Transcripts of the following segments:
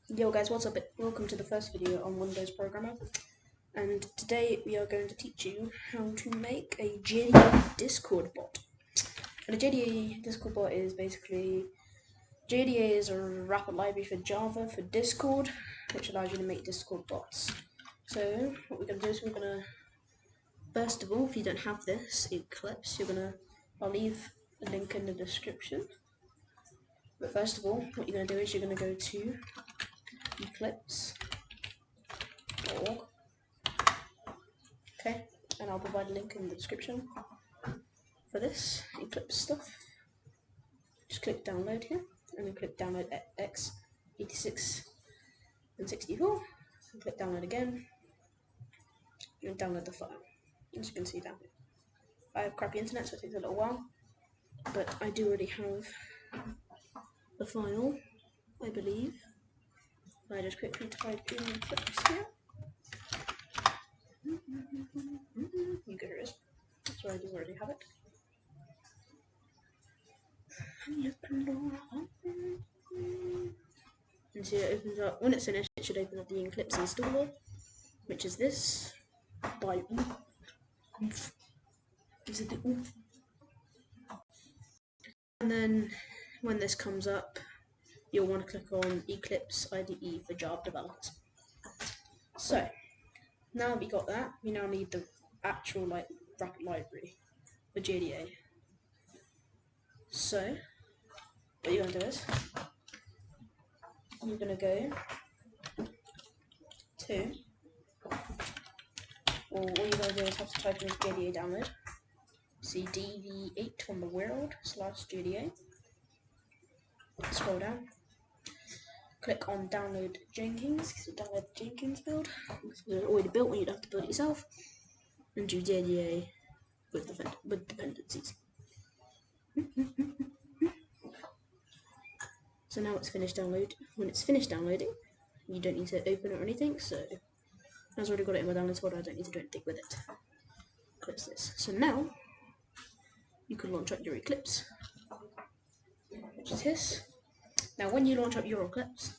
Yo guys, what's up? Welcome to the first video on Windows Programmer, and today we are going to teach you how to make a JDA Discord bot. And a JDA Discord bot is basically, JDA is a wrapper library for Java for Discord, which allows you to make Discord bots. So what we're going to do is first of all, if you don't have this Eclipse, I'll leave a link in the description. But first of all, what you're going to do is you're going to go to eclipse.org. Okay, and I'll provide a link in the description for this Eclipse stuff. Just click download here, and then click download x86 and 64, and click download again, and download the file, as you can see down here. I have crappy internet, so it takes a little while, but I do already have the file, I believe. I just quickly type in Eclipse here. You go, here it is. So I do already have it. And see, it opens up. When it's finished, it should open up the Eclipse installer, which is this. By oomph. Is it the oomph? And then when this comes up, you'll want to click on Eclipse IDE for Java developers. So now we got that, we now need the actual wrapper library for JDA. So what you're gonna do is you're gonna go to, or all you're gonna do is have to type in JDA download. See DV8 on the world/JDA. Scroll down. Click on download Jenkins. So download Jenkins build. It's already built when you'd have to build it yourself. And do JDA with dependencies. So now it's finished download. When it's finished downloading, you don't need to open it or anything. So I've already got it in my downloads folder. I don't need to do anything with it. Close this. So now you can launch up your Eclipse, which is this. Now when you launch up your Eclipse,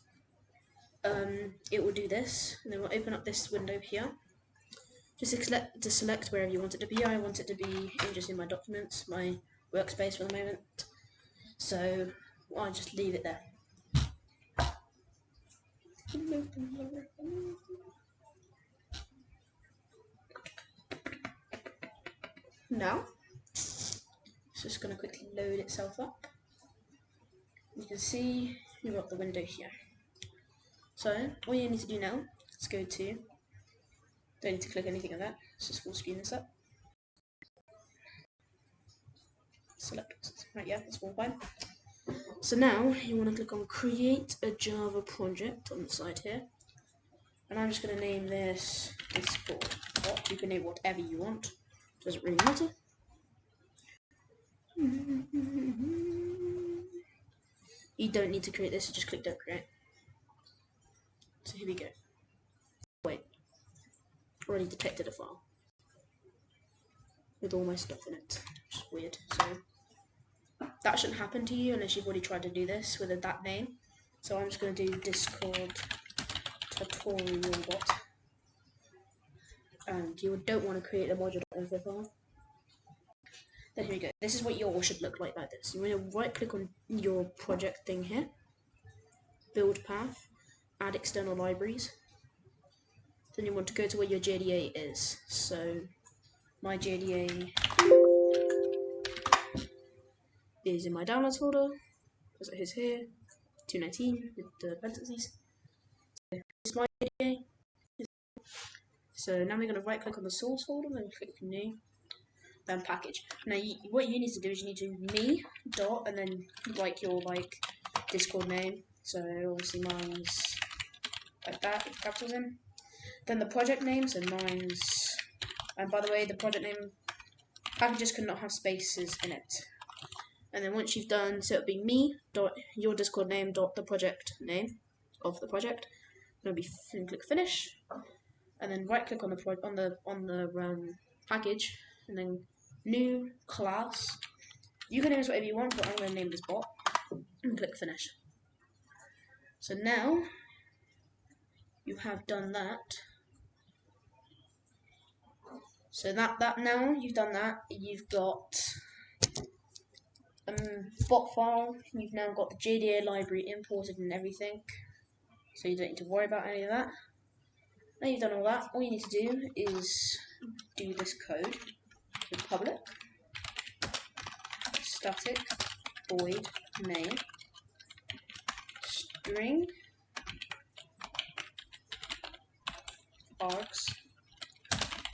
it will do this, and then we'll open up this window here. Just select wherever you want it to be. I want it to be just in my documents, my workspace for the moment. So I'll just leave it there. Now it's just going to quickly load itself up. You can see you've got the window here. So all you need to do now is go to, don't need to click anything like that, let's just full screen this up. Select, right, yeah, that's all fine. So now you want to click on create a Java project on the side here. And I'm just going to name this Discord bot. You can name whatever you want, doesn't really matter. You don't need to create this, you just click don't create. So here we go. Wait, already detected a file with all my stuff in it, which is weird. So that shouldn't happen to you unless you've already tried to do this with that name. So I'm just going to do Discord tutorial bot. And you don't want to create a module.info file. Then here we go. This is what yours should look like this. You want to right click on your project thing here, build path, add external libraries. Then you want to go to where your JDA is. So my JDA is in my downloads folder, as it is here, 219 with the parentheses. So this is my JDA. So now we're going to right click on the source folder and click new. Then package. Now what you need to do is you need to me dot and then like your Discord name. So obviously mine's like that with capitals in. Then the project name, so mine's, and by the way, the project name packages cannot have spaces in it. And then once you've done, so it'll be me dot your Discord name dot the project name of the project. It'll be click finish, and then right click on the package, and then new class. You can name this whatever you want, but I'm going to name this bot and click finish. So now you have done that. So that now you've done that, you've got bot file. You've now got the JDA library imported and everything, so you don't need to worry about any of that. Now you've done all that, all you need to do is do this code. So public static void main string args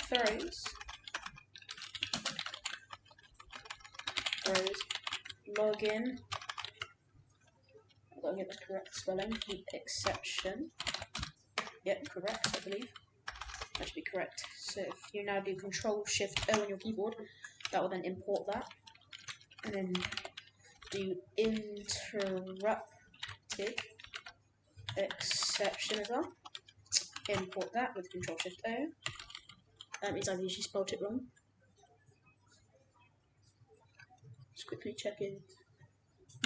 throws login. I've got to get the correct spelling. The exception. Yep, correct, I believe. That should be correct. So if you now do Control Shift O on your keyboard, that will then import that. And then do interrupted exception as well. Import that with Control Shift O. That means I've usually spelled it wrong. Just quickly checking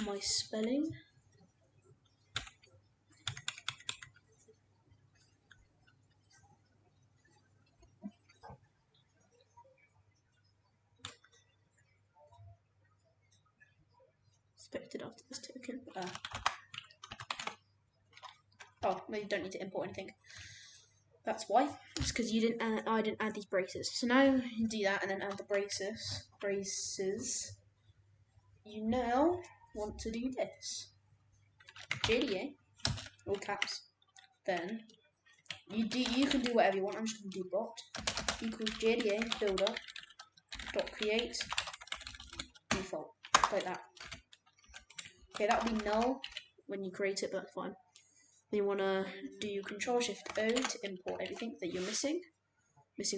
my spelling. Expected after this token. Oh, no, you don't need to import anything. That's why. It's because you didn't. I didn't add these braces. So now you do that and then add the braces. You now want to do this. JDA, all caps. Then you can do whatever you want. I'm just gonna do bot equals JDA builder dot create default, like that. Okay, that'll be null when you create it, but that's fine. Then you wanna do Control Shift O to import everything that you're missing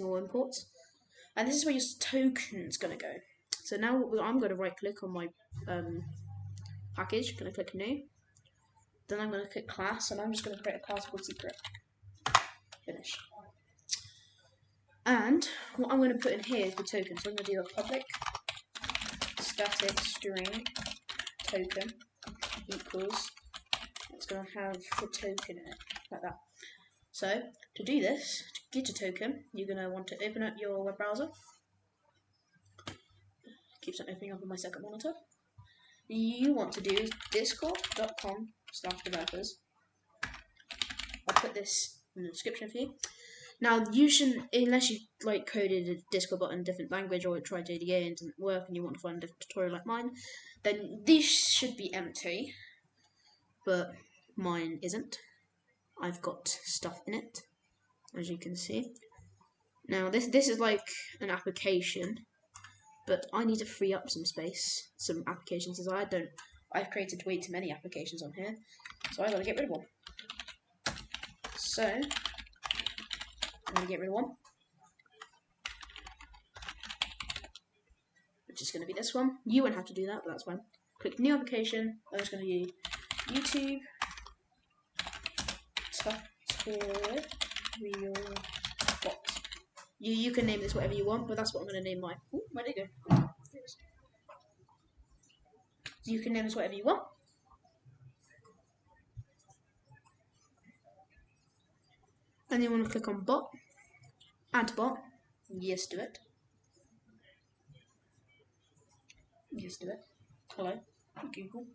all imports, and this is where your token's gonna go. So now I'm gonna right click on my package, gonna click new. Then I'm gonna click class, and I'm just gonna create a class called secret. Finish. And what I'm going to put in here is the token. So I'm going to do a public static string token equals. It's going to have the token in it, like that. So to do this, to get a token, you're going to want to open up your web browser. Keeps on opening up on my second monitor. You want to do is discord.com/developers. I'll put this in the description for you. Now you shouldn't, unless you like coded a Discord bot in a different language or tried JDA and didn't work and you want to find a different tutorial like mine, then this should be empty, but mine isn't. I've got stuff in it, as you can see. Now this is like an application, but I need to free up some space, some applications, as I've created way too many applications on here, so I gotta get rid of one. So I'm going to get rid of one, which is going to be this one. You won't have to do that, but that's fine. Click new application. I'm just going to do YouTube tutorial bot. You can name this whatever you want, but that's what I'm going to name mine. Ooh, where'd it go? You can name this whatever you want. And you want to click on bot, add bot. Yes, do it. Yes, do it. Hello, Google.